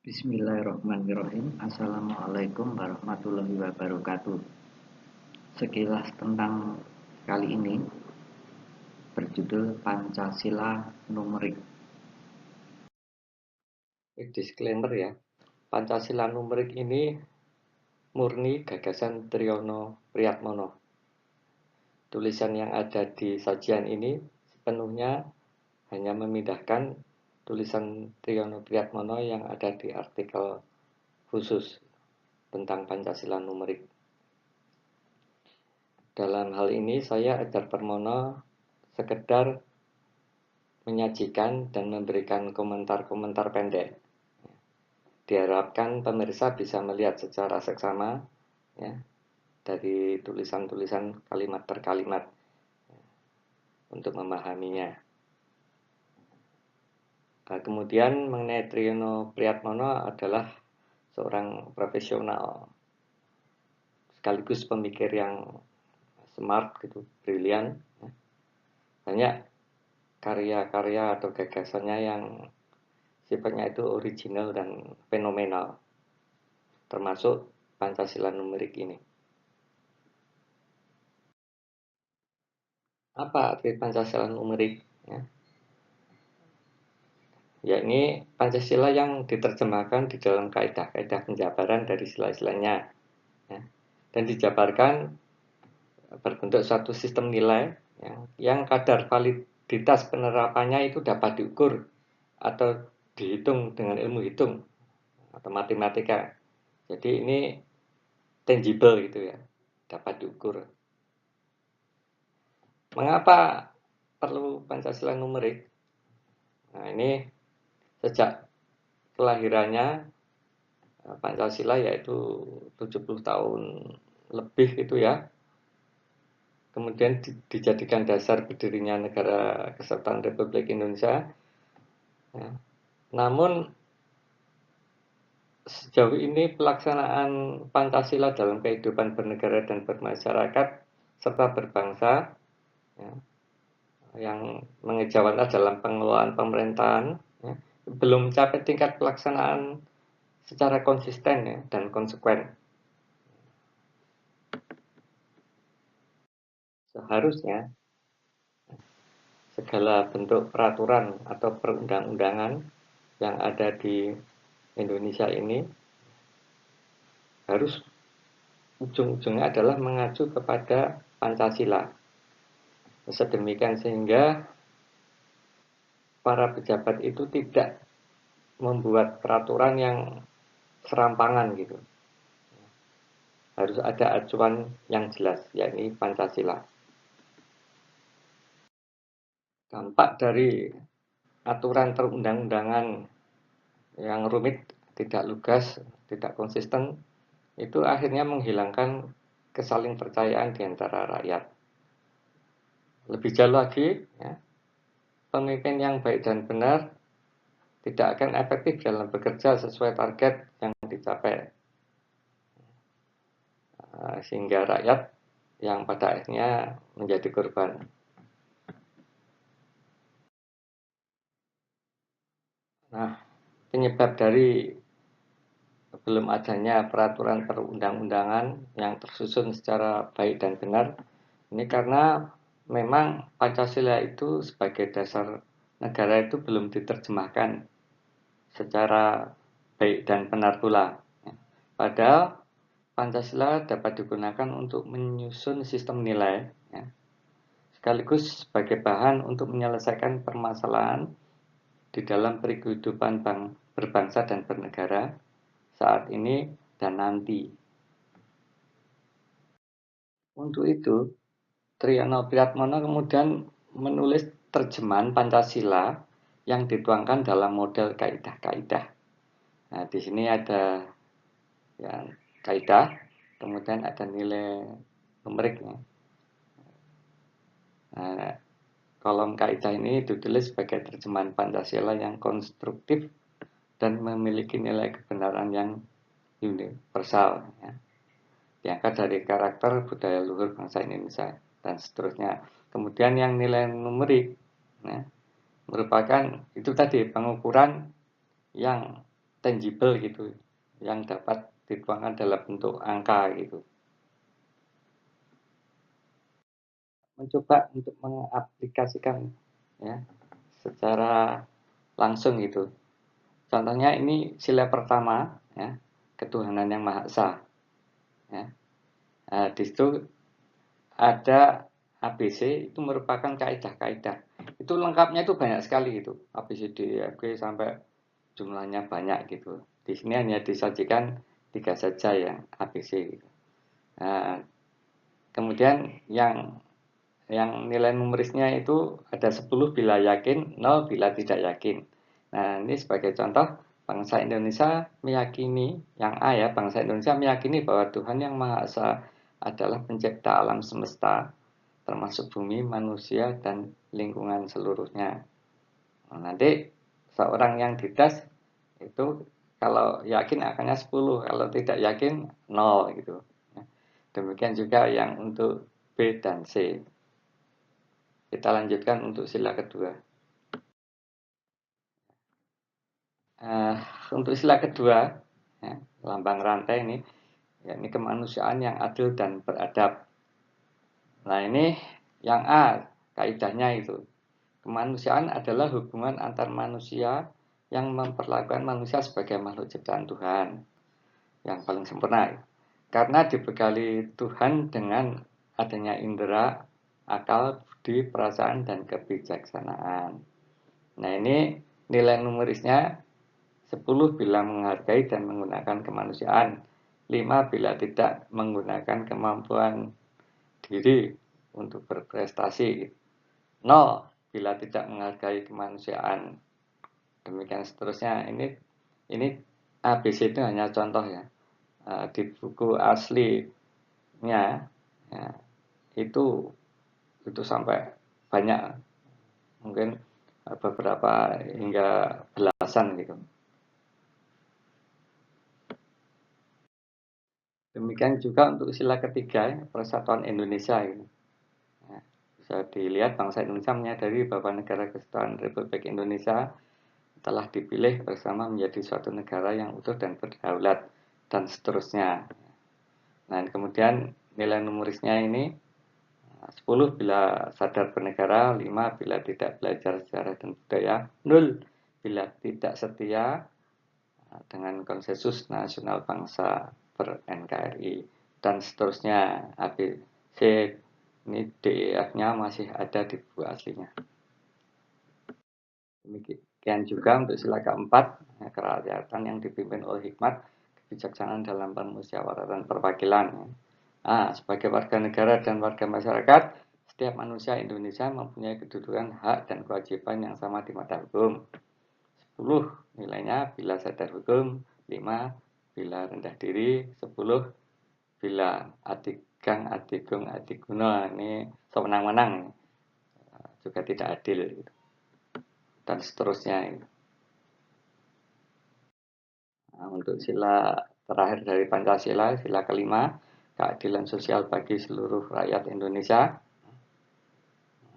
Bismillahirrahmanirrahim. Assalamualaikum warahmatullahi wabarakatuh. Sekilas tentang kali ini berjudul Pancasila Numerik. Disclaimer ya, Pancasila Numerik ini murni gagasan Triyono Priyatmono. Tulisan yang ada di sajian ini sepenuhnya hanya memindahkan tulisan Triyono Priyatmono yang ada di artikel khusus tentang Pancasila Numerik. Dalam hal ini saya Edgar Permono sekedar menyajikan dan memberikan komentar-komentar pendek. Diharapkan pemirsa bisa melihat secara seksama ya, dari tulisan-tulisan kalimat per kalimat untuk memahaminya. Nah, kemudian mengenai Triyono Priyatmono adalah seorang profesional sekaligus pemikir yang smart gitu, brilian. Banyak karya-karya atau gagasannya yang sifatnya itu original dan fenomenal, termasuk Pancasila Numerik ini. Apa arti Pancasila Numerik? Ya, ini Pancasila yang diterjemahkan di dalam kaidah-kaidah penjabaran dari sila-silanya ya, dan dijabarkan berbentuk suatu sistem nilai ya, yang kadar validitas penerapannya itu dapat diukur atau dihitung dengan ilmu hitung atau matematika. Jadi ini tangible gitu ya, dapat diukur. Mengapa perlu Pancasila Numerik? Nah, ini sejak kelahirannya Pancasila yaitu 70 tahun lebih itu ya. Kemudian dijadikan dasar berdirinya Negara Kesatuan Republik Indonesia. Ya. Namun sejauh ini pelaksanaan Pancasila dalam kehidupan bernegara dan bermasyarakat serta berbangsa ya, yang mengejawantah dalam pengelolaan pemerintahan ya, belum mencapai tingkat pelaksanaan secara konsisten ya, dan konsekuen. Seharusnya segala bentuk peraturan atau perundang-undangan yang ada di Indonesia ini harus ujung-ujungnya adalah mengacu kepada Pancasila. Sedemikian sehingga para pejabat itu tidak membuat peraturan yang serampangan gitu. Harus ada acuan yang jelas, yakni Pancasila. Dampak dari aturan perundang-undangan yang rumit, tidak lugas, tidak konsisten, itu akhirnya menghilangkan kesaling percayaan di antara rakyat. Lebih jauh lagi, ya, pemimpin yang baik dan benar tidak akan efektif dalam bekerja sesuai target yang dicapai. Sehingga rakyat yang pada akhirnya menjadi korban. Nah, penyebab dari belum adanya peraturan perundang-undangan yang tersusun secara baik dan benar ini karena memang Pancasila itu sebagai dasar negara itu belum diterjemahkan secara baik dan benar pula. Padahal Pancasila dapat digunakan untuk menyusun sistem nilai ya, sekaligus sebagai bahan untuk menyelesaikan permasalahan di dalam kehidupan berbangsa dan bernegara saat ini dan nanti. Untuk itu, Triyono Priyatmono kemudian menulis terjemahan Pancasila yang dituangkan dalam model kaidah-kaidah. Nah, di sini ada yang kaidah, kemudian ada nilai numeriknya. Nah, kolom kaidah ini ditulis sebagai terjemahan Pancasila yang konstruktif dan memiliki nilai kebenaran yang universal ya. Diangkat dari karakter budaya luhur bangsa Indonesia dan seterusnya. Kemudian yang nilai numerik ya, merupakan itu tadi pengukuran yang tangible gitu, yang dapat dituangkan dalam bentuk angka gitu. Mencoba untuk mengaplikasikan ya secara langsung gitu. Contohnya ini sila pertama ya, ketuhanan yang Maha Esa ya. Nah, di situ ada ABC itu merupakan kaidah-kaidah. Itu lengkapnya itu banyak sekali gitu. ABCD, EFG sampai jumlahnya banyak gitu. Di sini hanya disajikan 3 saja yang ABC gitu. Nah, kemudian yang nilai numerisnya itu ada 10 bila yakin, 0 bila tidak yakin. Nah, ini sebagai contoh, bangsa Indonesia meyakini, yang A ya, bangsa Indonesia meyakini bahwa Tuhan Yang Maha Esa adalah pencipta alam semesta, termasuk bumi, manusia, dan lingkungan seluruhnya. Nah, nanti seorang yang dites itu kalau yakin akannya 10, kalau tidak yakin 0 gitu. Demikian juga yang untuk B dan C. Kita lanjutkan untuk sila kedua. Uh, untuk sila kedua, ya, lambang rantai ini, yakni kemanusiaan yang adil dan beradab. Nah ini yang A, kaidahnya itu. Kemanusiaan adalah hubungan antar manusia yang memperlakukan manusia sebagai makhluk ciptaan Tuhan yang paling sempurna. Karena dibekali Tuhan dengan adanya indera, akal, budi, perasaan, dan kebijaksanaan. Nah ini nilai numerisnya 10 bila menghargai dan menggunakan kemanusiaan, 5 bila tidak menggunakan kemampuan diri untuk berprestasi, 0 bila tidak menghargai kemanusiaan. Demikian seterusnya. Ini ABC itu hanya contoh ya. Di buku aslinya ya, itu sampai banyak, mungkin beberapa hingga belasan gitu. Demikian juga untuk sila ketiga, Persatuan Indonesia ini. Ya, bisa dilihat bangsa Indonesia menyadari bahwa negara kesatuan Republik Indonesia telah dipilih bersama menjadi suatu negara yang utuh dan berdaulat, dan seterusnya. Nah, kemudian nilai numerisnya ini 10 bila sadar bernegara, 5 bila tidak belajar sejarah dan budaya, 0 bila tidak setia dengan konsensus nasional bangsa ber-NKRI, dan seterusnya. ABC ini DEF-nya masih ada di buku aslinya. Demikian juga untuk sila keempat, kerakyatan yang dipimpin oleh hikmat, kebijaksanaan dalam permusyawaratan perwakilan. Sebagai warga negara dan warga masyarakat, setiap manusia Indonesia mempunyai kedudukan, hak, dan kewajiban yang sama di mata hukum. 10 nilainya bila sadar hukum, 5 bila rendah diri, 10 bila adigang, adigung, adiguna, ini sewenang-wenang, juga tidak adil, dan seterusnya. Nah, untuk sila terakhir dari Pancasila, sila kelima, keadilan sosial bagi seluruh rakyat Indonesia.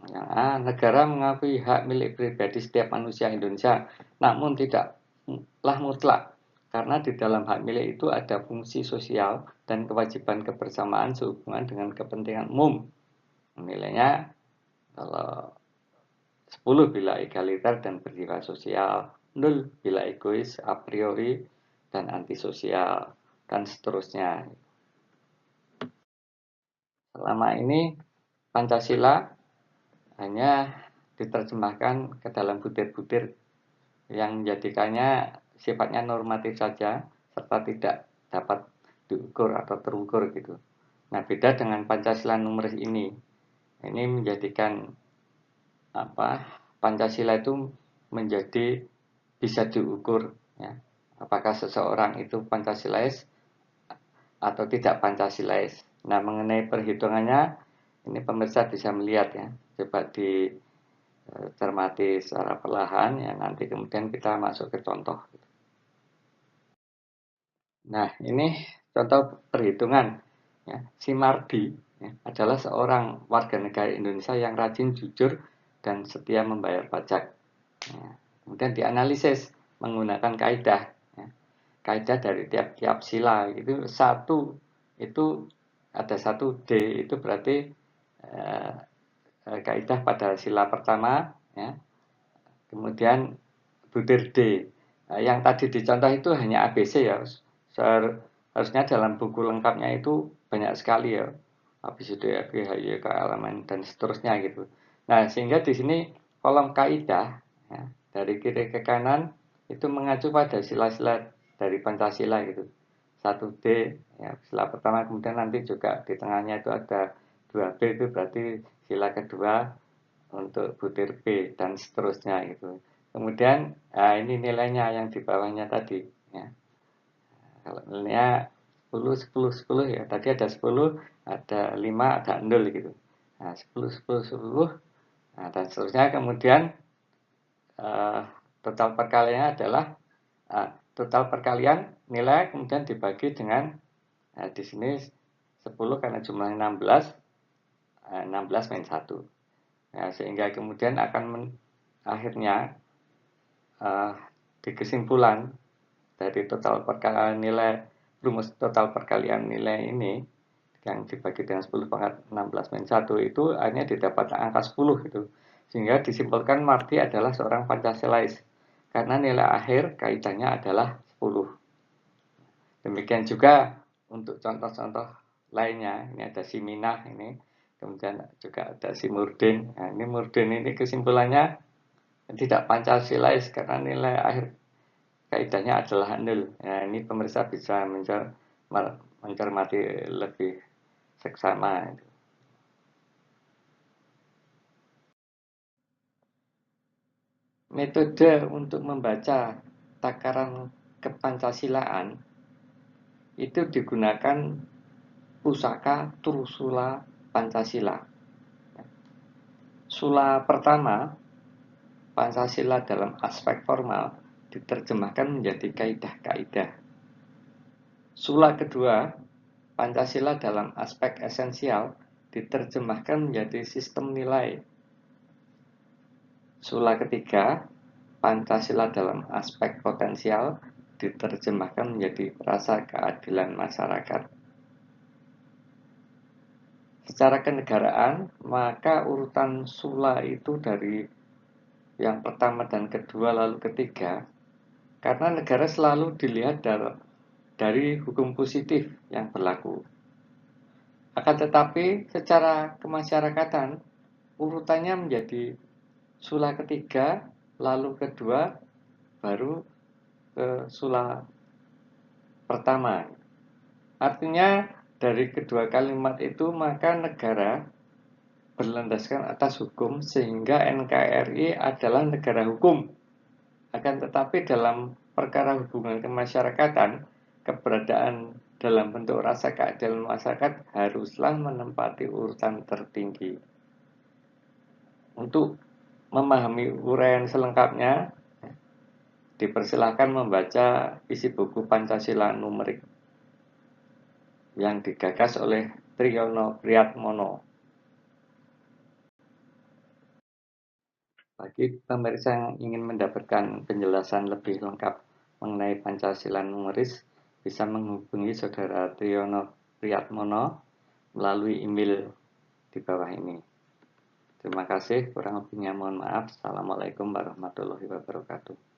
Yang A, negara mengakui hak milik pribadi setiap manusia Indonesia, namun tidaklah mutlak, karena di dalam hak milik itu ada fungsi sosial dan kewajiban kebersamaan sehubungan dengan kepentingan umum. Nilainya kalau 10 bila egaliter dan berjiwa sosial, 0 bila egois, a priori, dan antisosial, dan seterusnya. Selama ini Pancasila hanya diterjemahkan ke dalam butir-butir yang menjadikannya sifatnya normatif saja, serta tidak dapat diukur atau terukur gitu. Nah, beda dengan Pancasila numeris ini menjadikan Pancasila itu menjadi bisa diukur ya. Apakah seseorang itu Pancasilais atau tidak Pancasilais. Nah, mengenai perhitungannya ini pemirsa bisa melihat ya. Coba dicermati secara perlahan ya, nanti kemudian kita masuk ke contoh. Nah, ini contoh perhitungan ya. Si Mardi ya, adalah seorang warga negara Indonesia yang rajin, jujur, dan setia membayar pajak. Ya. Kemudian dianalisis menggunakan kaidah. Ya. kaidah dari tiap-tiap sila. Itu satu itu ada 1D, itu berarti kaidah pada sila pertama, ya. Kemudian butir D. Yang tadi dicontoh itu hanya ABC ya. Harusnya dalam buku lengkapnya itu banyak sekali ya. ABCD, EF, G, H, I, K, L, M, N, dan seterusnya gitu. Nah, sehingga di sini kolom kaidah, ya, dari kiri ke kanan itu mengacu pada sila-sila dari Pancasila gitu. 1D, ya, sila pertama, kemudian nanti juga di tengahnya itu ada 2B, itu berarti sila kedua untuk butir B dan seterusnya gitu. Kemudian ini nilainya yang di bawahnya tadi, ya. Kalau nilainya 10, 10, 10 ya. Tadi ada 10, ada 5, ada 0 gitu. Nah, 10, 10, 10, nah, dan seterusnya. Kemudian total perkaliannya adalah total perkalian nilai kemudian dibagi dengan di sini 10 karena jumlahnya 16, 16 min 1. Nah, sehingga kemudian akan akhirnya di kesimpulan dari total perkalian nilai, rumus total perkalian nilai ini yang dibagi dengan 10 pangkat 16 min 1 itu hanya didapat angka 10 gitu. Sehingga disimpulkan Marty adalah seorang Pancasilais karena nilai akhir kaidahnya adalah 10. Demikian juga untuk contoh-contoh lainnya. Ini ada si Minah ini, kemudian juga ada si Murdin. Nah, ini Murdin ini kesimpulannya tidak Pancasilais karena nilai akhir kaidahnya adalah 0. Nah, ini pemirsa bisa mencermati lebih seksama. Metode untuk membaca takaran kepancasilaan itu digunakan pusaka Trusula Pancasila. Sula pertama, Pancasila dalam aspek formal, diterjemahkan menjadi kaidah-kaidah. Sula kedua, Pancasila dalam aspek esensial, diterjemahkan menjadi sistem nilai. Sula ketiga, Pancasila dalam aspek potensial, diterjemahkan menjadi rasa keadilan masyarakat. Secara kenegaraan, maka urutan sula itu dari yang pertama dan kedua lalu ketiga, karena negara selalu dilihat dari hukum positif yang berlaku. Akan tetapi, secara kemasyarakatan, urutannya menjadi sula ketiga, lalu kedua, baru ke sula pertama. Artinya, dari kedua kalimat itu, maka negara berlandaskan atas hukum, sehingga NKRI adalah negara hukum. Akan tetapi dalam perkara hubungan kemasyarakatan, keberadaan dalam bentuk rasa keadilan masyarakat haruslah menempati urutan tertinggi. Untuk memahami uraian selengkapnya, dipersilakan membaca isi buku Pancasila Numerik yang digagas oleh Triyono Priatmono. Bagi pemirsa yang ingin mendapatkan penjelasan lebih lengkap mengenai Pancasila numeris, bisa menghubungi Saudara Triyono Priatmono melalui email di bawah ini. Terima kasih, kurang lebihnya mohon maaf. Assalamualaikum warahmatullahi wabarakatuh.